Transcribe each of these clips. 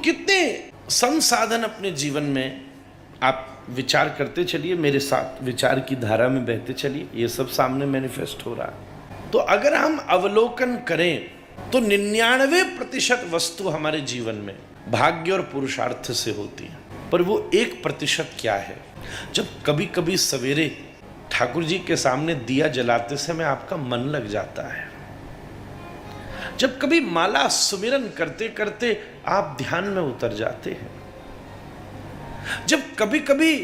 कितने संसाधन अपने जीवन में आप विचार करते चलिए, मेरे साथ विचार की धारा में बहते चलिए, ये सब सामने मैनिफेस्ट हो रहा है। तो अगर हम अवलोकन करें तो 99% वस्तु हमारे जीवन में भाग्य और पुरुषार्थ से होती है, पर वो 1% क्या है? जब कभी कभी सवेरे ठाकुर जी के सामने दिया जलाते समय आपका मन लग जाता है, जब कभी माला सुमिरन करते करते आप ध्यान में उतर जाते हैं, जब कभी कभी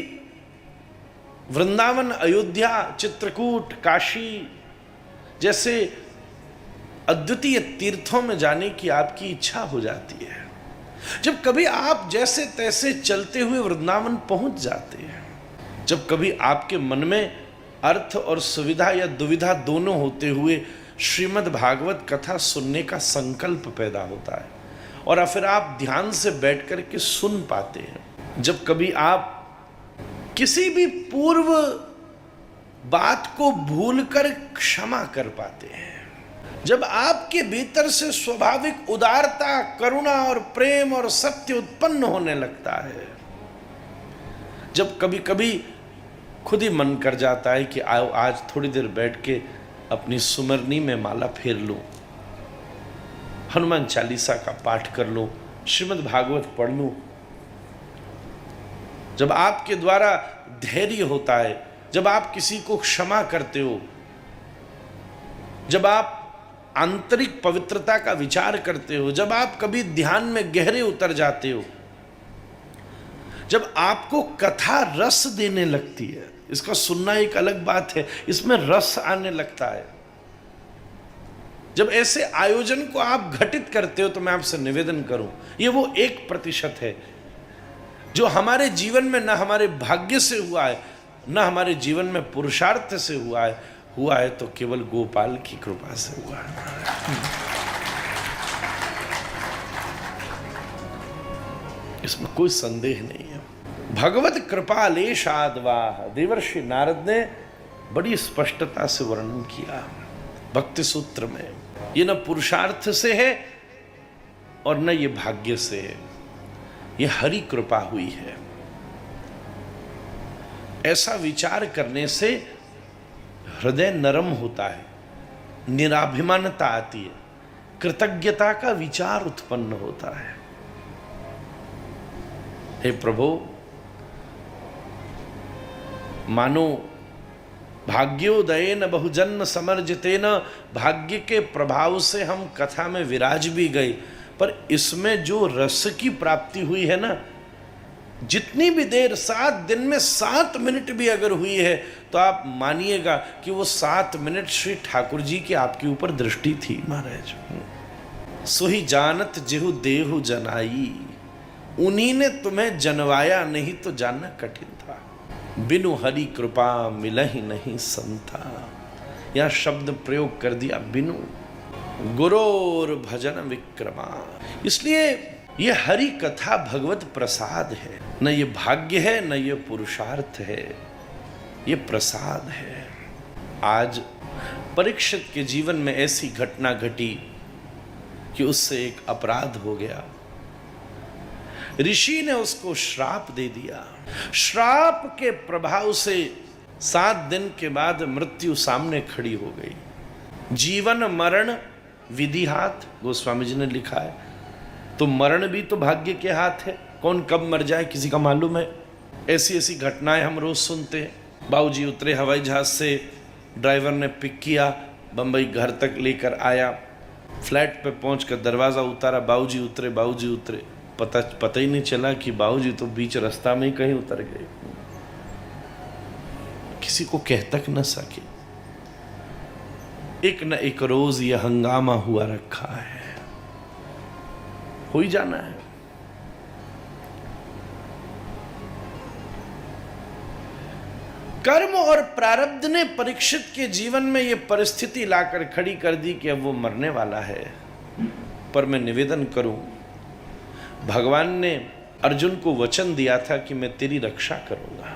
वृंदावन, अयोध्या, चित्रकूट, काशी जैसे अद्वितीय तीर्थों में जाने की आपकी इच्छा हो जाती है, जब कभी आप जैसे तैसे चलते हुए वृंदावन पहुंच जाते हैं, जब कभी आपके मन में अर्थ और सुविधा या दुविधा दोनों होते हुए श्रीमद् भागवत कथा सुनने का संकल्प पैदा होता है और फिर आप ध्यान से बैठ कर के सुन पाते हैं, जब कभी आप किसी भी पूर्व बात को भूलकर क्षमा कर पाते हैं, जब आपके भीतर से स्वाभाविक उदारता, करुणा और प्रेम और सत्य उत्पन्न होने लगता है, जब कभी कभी खुद ही मन कर जाता है कि आओ आज थोड़ी देर बैठ के अपनी सुमरनी में माला फेर लूं, हनुमान चालीसा का पाठ कर लूं, श्रीमद् भागवत पढ़ लूं, जब आपके द्वारा धैर्य होता है, जब आप किसी को क्षमा करते हो, जब आप आंतरिक पवित्रता का विचार करते हो, जब आप कभी ध्यान में गहरे उतर जाते हो, जब आपको कथा रस देने लगती है, इसका सुनना एक अलग बात है, इसमें रस आने लगता है, जब ऐसे आयोजन को आप घटित करते हो, तो मैं आपसे निवेदन करूं, ये वो 1% है जो हमारे जीवन में न हमारे भाग्य से हुआ है, न हमारे जीवन में पुरुषार्थ से हुआ है तो केवल गोपाल की कृपा से हुआ है। इसमें कोई संदेह नहीं है। भगवत कृपा लेशाद्वाह देवर्षि नारद ने बड़ी स्पष्टता से वर्णन किया भक्ति सूत्र में। ये न पुरुषार्थ से है और न ये भाग्य से है, ये हरि कृपा हुई है। ऐसा विचार करने से हृदय नरम होता है, निराभिमानता आती है, कृतज्ञता का विचार उत्पन्न होता है। हे प्रभु, मानो भाग्योदयेन बहुजन्म समर्जितेन, भाग्य के प्रभाव से हम कथा में विराज भी गए, पर इसमें जो रस की प्राप्ति हुई है ना, जितनी भी देर 7 दिन में 7 मिनट भी अगर हुई है तो आप मानिएगा कि वो 7 मिनट श्री ठाकुर जी की आपके ऊपर दृष्टि थी। महाराज सोही जानत जेहु देहु जनाई, उन्हीं ने तुम्हें जनवाया, नहीं तो जानना कठिन था। बिनु हरि कृपा मिलहि नहीं संता, यह शब्द प्रयोग कर दिया बिनु, गुरोर भजन विक्रमा। इसलिए ये हरि कथा भगवत प्रसाद है, न ये भाग्य है न ये पुरुषार्थ है, ये प्रसाद है। आज परीक्षित के जीवन में ऐसी घटना घटी कि उससे एक अपराध हो गया, ऋषि ने उसको श्राप दे दिया। श्राप के प्रभाव से 7 दिन के बाद मृत्यु सामने खड़ी हो गई। जीवन मरण विधि हाथ, गोस्वामी जी ने लिखा है, तो मरण भी तो भाग्य के हाथ है, कौन कब मर जाए किसी का मालूम है। ऐसी ऐसी घटनाएं हम रोज सुनते हैं। बाबूजी उतरे हवाई जहाज से, ड्राइवर ने पिक किया, बंबई घर तक लेकर आया, फ्लैट पे पहुंचकर दरवाज़ा उतारा, बाबूजी उतरे, पता ही नहीं चला कि बाबूजी तो बीच रास्ता में ही कहीं उतर गए, किसी को कह तक न सके। एक न एक रोज यह हंगामा हुआ रखा है, हो ही जाना है। कर्म और प्रारब्ध ने परीक्षित के जीवन में यह परिस्थिति लाकर खड़ी कर दी कि अब वो मरने वाला है। पर मैं निवेदन करूं, भगवान ने अर्जुन को वचन दिया था कि मैं तेरी रक्षा करूंगा।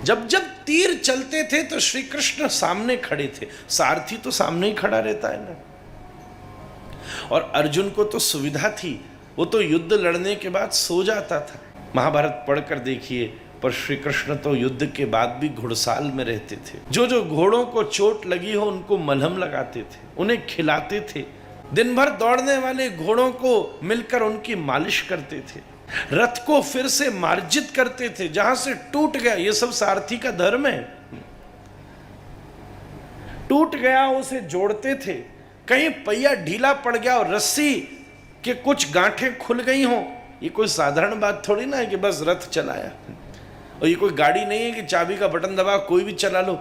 जब जब तीर चलते थे तो श्री कृष्ण सामने खड़े थे, सारथी तो सामने ही खड़ा रहता है ना। और अर्जुन को तो सुविधा थी, वो तो युद्ध लड़ने के बाद सो जाता था। महाभारत पढ़कर देखिए, पर श्री कृष्ण तो युद्ध के बाद भी घुड़साल में रहते थे। जो जो घोड़ों को चोट लगी हो उनको मलहम लगाते थे, उन्हें खिलाते थे। दिन भर दौड़ने वाले घोड़ों को मिलकर उनकी मालिश करते थे। रथ को फिर से मार्जित करते थे जहां से टूट गया। ये सब सारथी का धर्म है। टूट गया उसे जोड़ते थे। कहीं पहिया ढीला पड़ गया और रस्सी के कुछ गांठें खुल गई हों, ये कोई साधारण बात थोड़ी ना है कि बस रथ चलाया। और ये कोई गाड़ी नहीं है कि चाबी का बटन दबा कोई भी चला लो।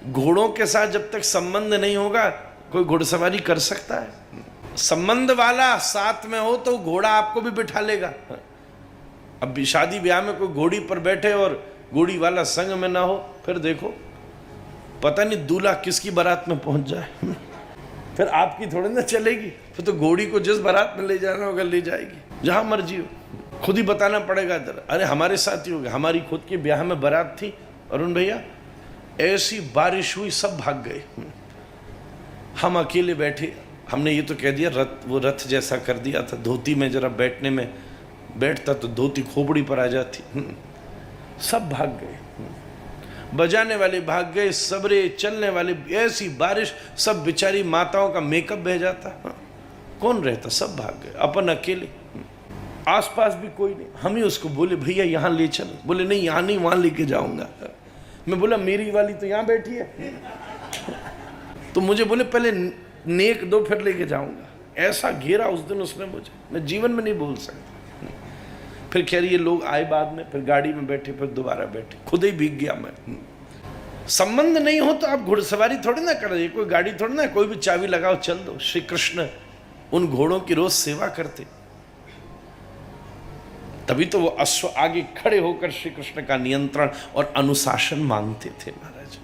घोड़ों के साथ जब तक संबंध नहीं होगा कोई घुड़सवारी कर सकता है? संबंध वाला साथ में हो तो घोड़ा आपको भी बिठा लेगा। अब भी शादी ब्याह में कोई घोड़ी पर बैठे और घोड़ी वाला संग में ना हो, फिर देखो पता नहीं दूल्हा किसकी बारात में पहुंच जाए। फिर आपकी थोड़ी ना चलेगी। फिर तो घोड़ी को जिस बारात में ले जाना होगा ले जाएगी, जहां मर्जी हो। खुद ही बताना पड़ेगा इधर। अरे हमारे साथ ही हो गया। हमारी खुद की ब्याह में बारात थी अरुण भैया, ऐसी बारिश हुई सब भाग गए। हम अकेले बैठे। हमने ये तो कह दिया वो रथ जैसा कर दिया था। धोती में जरा बैठने में बैठता तो धोती खोपड़ी पर आ जाती। सब भाग गए। बजाने वाले भाग गए, सबरे चलने वाले। ऐसी बारिश, सब बेचारी माताओं का मेकअप बह जाता। कौन रहता? सब भाग गए। अपन अकेले, आसपास भी कोई नहीं। हम ही उसको बोले भैया यहाँ ले चलो। बोले नहीं यहाँ नहीं, वहां लेके जाऊंगा। मैं बोला मेरी वाली तो यहाँ बैठी है। तो मुझे बोले पहले नेक दो फिर लेके जाऊंगा। ऐसा घेरा उस दिन उसने मुझे, मैं जीवन में नहीं बोल सकता। फिर कह रही ये लोग आए बाद में, फिर गाड़ी में बैठे, फिर दोबारा बैठे। खुद ही भीग गया मैं। संबंध नहीं हो तो आप घुड़सवारी थोड़ी ना कर रहे। कोई गाड़ी थोड़ी ना, कोई भी चाबी लगाओ चल दो। श्री कृष्ण उन घोड़ों की रोज सेवा करते। तभी तो वो अश्व आगे खड़े होकर श्री कृष्ण का नियंत्रण और अनुशासन मांगते थे। महाराज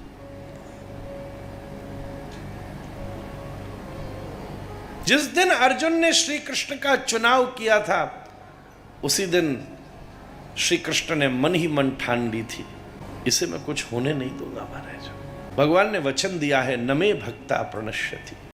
जिस दिन अर्जुन ने श्री कृष्ण का चुनाव किया था उसी दिन श्री कृष्ण ने मन ही मन ठान ली थी, इसे मैं कुछ होने नहीं दूंगा। महाराज भगवान ने वचन दिया है, न मे भक्ता प्रणश्यति।